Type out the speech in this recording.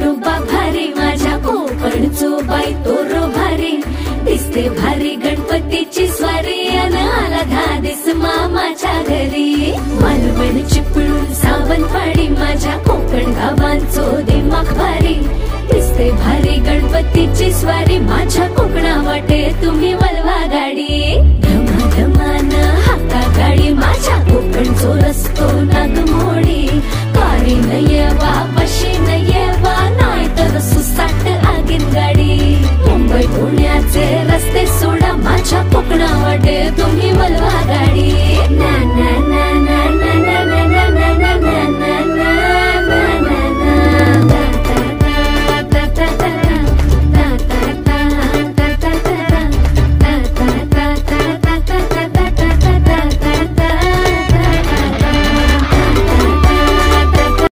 रूपा भारी माझ्या कोकणचो बाई तोरो भारी दिसते भारी गणपतीची स्वारी अन आला धादिस मामाच्या घरी मालवण चिपळूण सावंतवाडी माझ्या कोकण गावांचो दिमाग भारी दिसते भारी गणपतीची स्वारी माझ्या कोकणा वाटे तुम्ही वलवा गाडी धमा धमान हाका गाडी माझ्या कोकणचो रस्ता